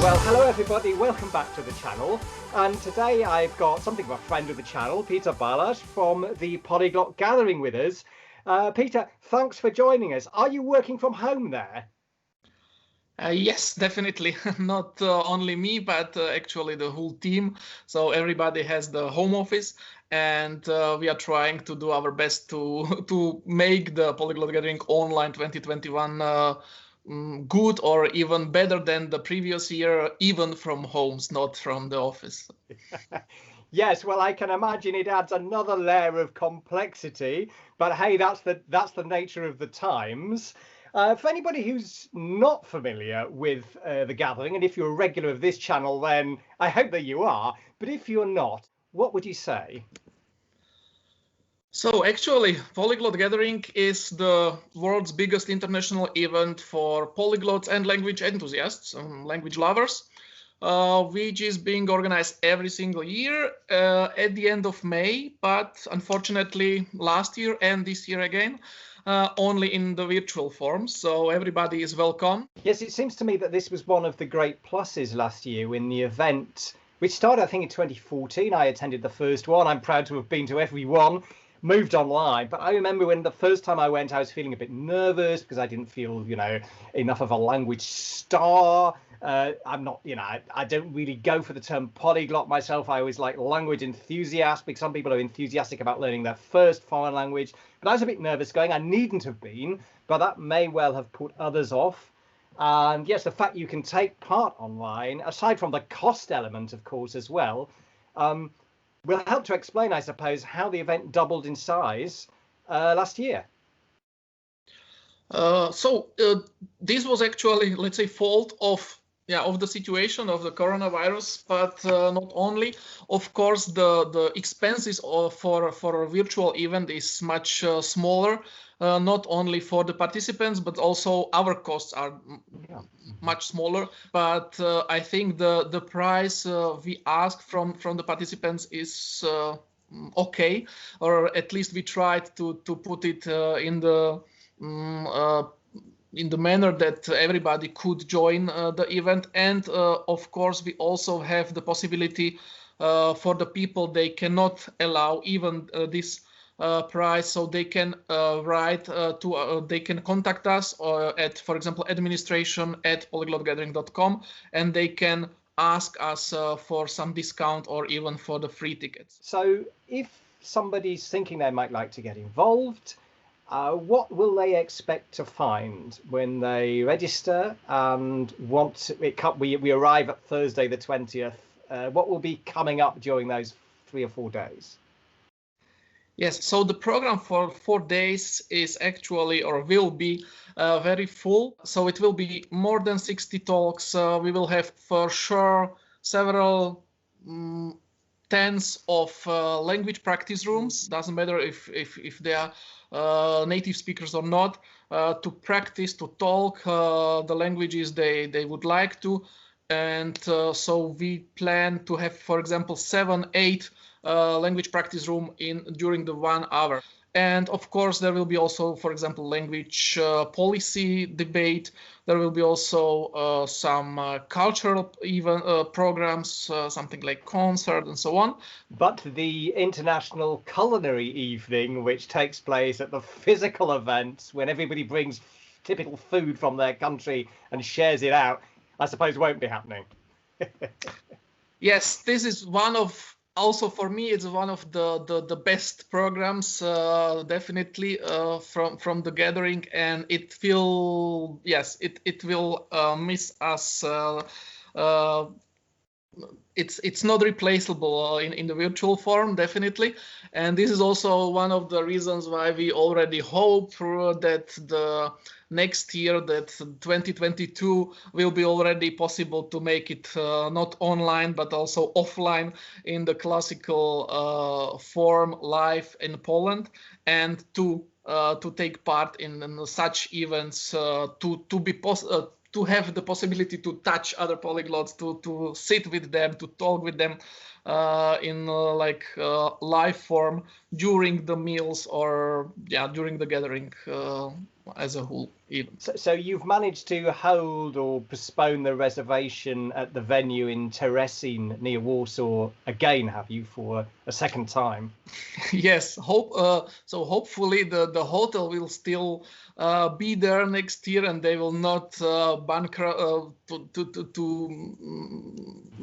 Well, hello everybody, welcome back to the channel. And today I've got something of a friend of the channel, Peter Balaž from the Polyglot Gathering with us. Peter, thanks for joining us. Are you working from home there? Yes, definitely. Not only me, but actually the whole team. So everybody has the home office, and we are trying to do our best to make the Polyglot Gathering Online 2021 good or even better than the previous year, even from homes, not from the office. Yes, well, I can imagine it adds another layer of complexity, but hey, that's the nature of the times. For anybody who's not familiar with the gathering, and if you're a regular of this channel, then I hope that you are, but if you're not, what would you say? So actually, Polyglot Gathering is the world's biggest international event for polyglots and language enthusiasts, language lovers, which is being organized every single year at the end of May, but unfortunately last year and this year again, only in the virtual form. So everybody is welcome. Yes, it seems to me that this was one of the great pluses last year when the event, which started, I think, in 2014. I attended the first one. I'm proud to have been to every one. Moved online, but I remember when the first time I went, I was feeling a bit nervous because I didn't feel, enough of a language star. I'm not, I don't really go for the term polyglot myself. I always like language enthusiast because some people are enthusiastic about learning their first foreign language. But I was a bit nervous going. I needn't have been, but that may well have put others off. And yes, the fact you can take part online, aside from the cost element, of course, as well, will help to explain, I suppose, how the event doubled in size last year. This was actually, let's say, fault of the situation of the coronavirus, but not only. Of course, the expenses for a virtual event is much smaller, not only for the participants, but also our costs are much smaller. But I think the price we ask from the participants is okay, or at least we tried to put it in the manner that everybody could join the event. And of course, we also have the possibility for the people they cannot allow even this price, so they can write they can contact us at, for example, administration@polyglotgathering.com, and they can ask us for some discount or even for the free tickets. So if somebody's thinking they might like to get involved, what will they expect to find when they register and we arrive at Thursday the 20th? What will be coming up during those 3 or 4 days? Yes, so the program for 4 days is actually, or will be, very full. So it will be more than 60 talks. We will have for sure several tens of language practice rooms. Doesn't matter if they are native speakers or not, to practice, to talk the languages they would like to. And so we plan to have, for example, 7-8 language practice room during the 1 hour. And of course, there will be also, for example, language policy debate. There will be also some cultural programs, something like concert and so on. But the international culinary evening, which takes place at the physical events when everybody brings typical food from their country and shares it out, I suppose won't be happening. Yes, this is one of, also for me, it's one of the best programs, definitely, from the gathering, and it will miss us. It's not replaceable in the virtual form, definitely. And this is also one of the reasons why we already hope that the next year, that 2022, will be already possible to make it not online, but also offline in the classical form, live in Poland, and to take part in such events, to have the possibility to touch other polyglots, to sit with them, to talk with them, in live form during the meals or during the gathering as a whole even. So you've managed to hold or postpone the reservation at the venue in Terezin near Warsaw again, have you, for a second time? Yes, so hopefully the hotel will still be there next year, and they will not bankrupt Go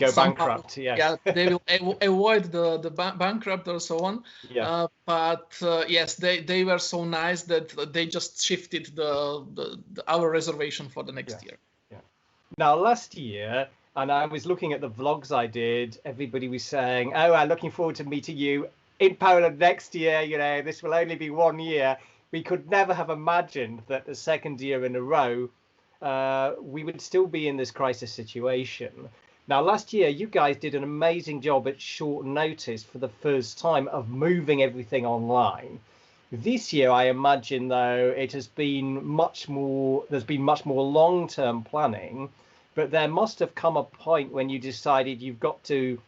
somehow, bankrupt. Yes. they will avoid the bankrupt or so on. Yeah. But yes, they were so nice that they just shifted our reservation for the next year. Yeah. Now last year, and I was looking at the vlogs I did, everybody was saying, "Oh, I'm looking forward to meeting you in Poland next year. You know, this will only be 1 year." We could never have imagined that the second year in a row, we would still be in this crisis situation. Now, last year, you guys did an amazing job at short notice for the first time of moving everything online. This year, I imagine, though, it has been there's been much more long-term planning, but there must have come a point when you decided you've got to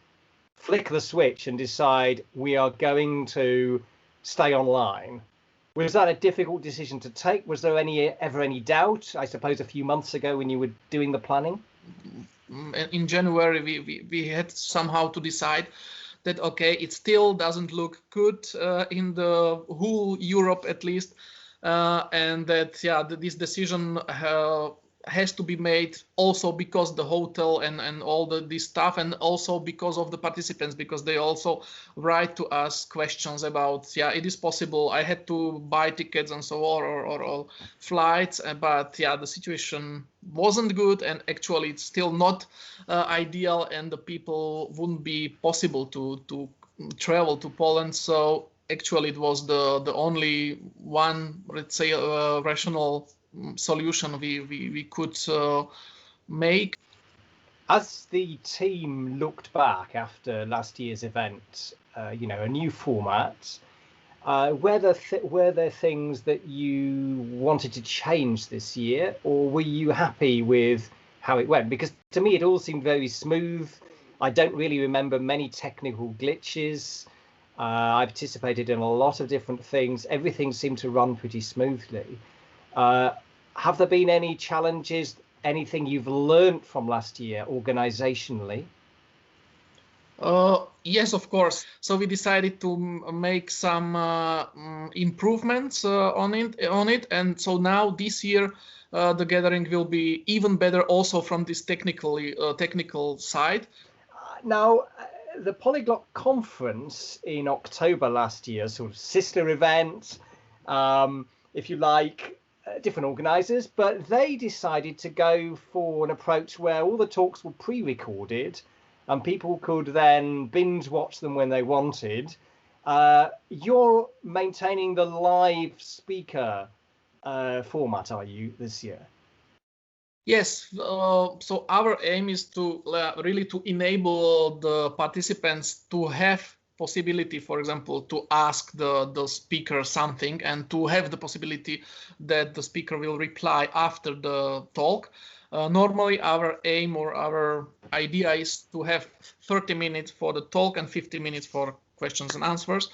flick the switch and decide we are going to stay online. Was that a difficult decision to take? Was there ever any doubt, I suppose, a few months ago when you were doing the planning? In January, we had somehow to decide that, okay, it still doesn't look good in the whole Europe, at least, and that, this decision has to be made also because the hotel and all this stuff, and also because of the participants, because they also write to us questions about, it is possible, I had to buy tickets and so on, or flights, but the situation wasn't good, and actually it's still not ideal, and the people wouldn't be possible to travel to Poland. So actually it was the only one, let's say, rational solution we could make. As the team looked back after last year's event, a new format, were there things that you wanted to change this year, or were you happy with how it went? Because to me, it all seemed very smooth. I don't really remember many technical glitches. I participated in a lot of different things. Everything seemed to run pretty smoothly. Have there been any challenges, anything you've learned from last year organizationally? Yes, of course. So we decided to make some improvements on it, and so now this year the gathering will be even better, also from this technical side. Now, the Polyglot Conference in October last year, sort of sister event, if you like, different organisers, but they decided to go for an approach where all the talks were pre-recorded and people could then binge watch them when they wanted. You're maintaining the live speaker format, are you, this year? Yes, so our aim is to really to enable the participants to have possibility, for example, to ask the speaker something, and to have the possibility that the speaker will reply after the talk. Normally, our aim or our idea is to have 30 minutes for the talk and 50 minutes for questions and answers.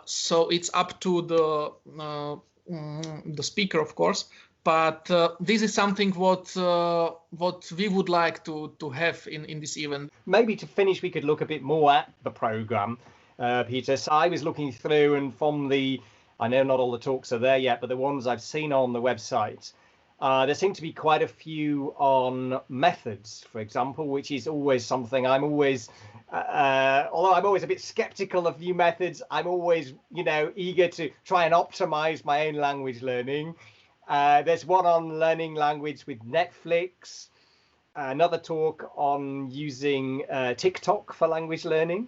So it's up to the speaker, of course. But this is something what we would like to have in this event. Maybe to finish, we could look a bit more at the program, Peter. So I was looking through, and from I know not all the talks are there yet, but the ones I've seen on the website, there seem to be quite a few on methods, for example, which is always something I'm always, although I'm always a bit skeptical of new methods, I'm always, eager to try and optimize my own language learning. There's one on learning language with Netflix, another talk on using TikTok for language learning.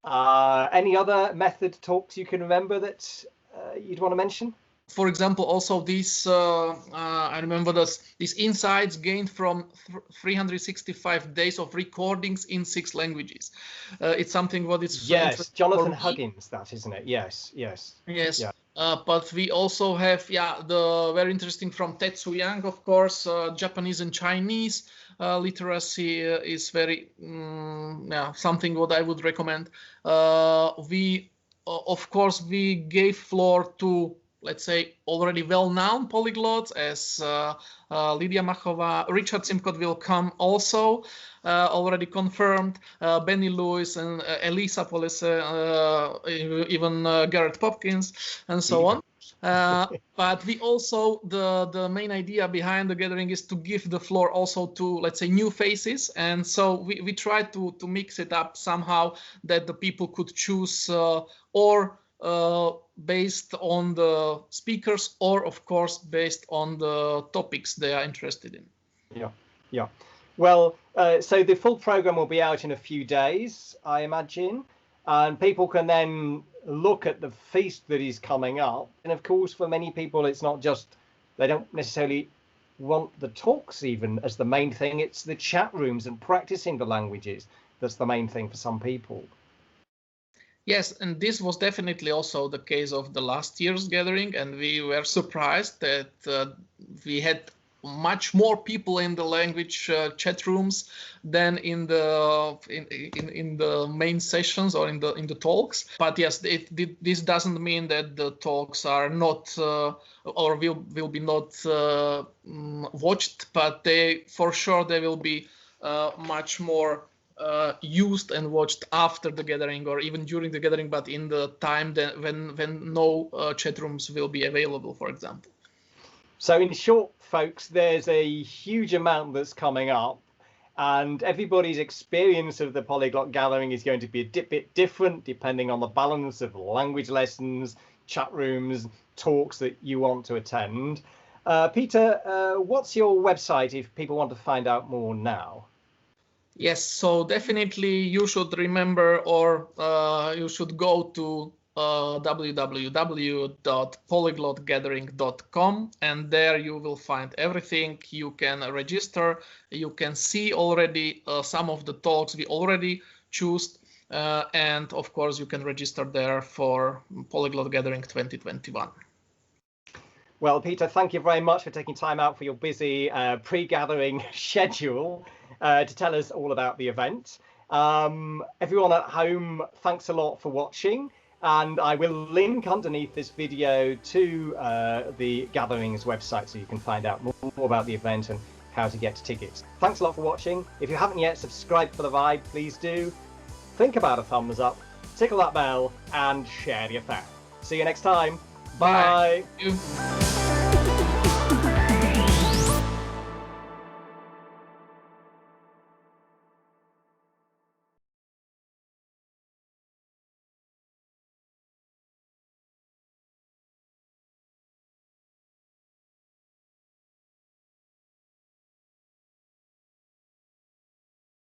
Any other method talks you can remember that you'd want to mention? For example, also this, I remember these insights gained from 365 days of recordings in 6 languages. It's something what is... Yes, Jonathan Huggins, that, isn't it? Yes. Yes. Yeah. But we also have, the very interesting from Tetsu Yang, of course, Japanese and Chinese literacy is very something what I would recommend. Of course, we gave floor to, let's say, already well-known polyglots as Lydia Machová. Richard Simcott will come also, already confirmed. Benny Lewis and Elisa Polise, even Garrett Popkins, and so on. But we also, the main idea behind the gathering is to give the floor also to, let's say, new faces. And so we try to mix it up somehow that the people could choose or based on the speakers, or of course based on the topics they are interested in. Yeah. Well, so the full program will be out in a few days, I imagine, and people can then look at the feast that is coming up. And of course, for many people, it's not just, they don't necessarily want the talks even as the main thing. It's the chat rooms and practicing the languages that's the main thing for some people. Yes, and this was definitely also the case of the last year's gathering, and we were surprised that we had much more people in the language chat rooms than in the main sessions or in the talks. But yes, this doesn't mean that the talks are not or will be not watched, but they will be much more used and watched after the gathering or even during the gathering, but in the time when no chat rooms will be available, for example. So in short, folks, there's a huge amount that's coming up, and everybody's experience of the Polyglot Gathering is going to be a bit different depending on the balance of language lessons, chat rooms, talks that you want to attend. Peter, what's your website if people want to find out more now? Yes, so definitely you should remember, or you should go to www.polyglotgathering.com, and there you will find everything. You can register, you can see already some of the talks we already chose, and of course you can register there for Polyglot Gathering 2021. Well, Peter, thank you very much for taking time out for your busy pre-gathering schedule to tell us all about the event. Everyone at home, thanks a lot for watching. And I will link underneath this video to the Gatherings website so you can find out more about the event and how to get tickets. Thanks a lot for watching. If you haven't yet subscribed for the Vibe, please do. Think about a thumbs up, tickle that bell, and share your facts. See you next time. Bye. Bye.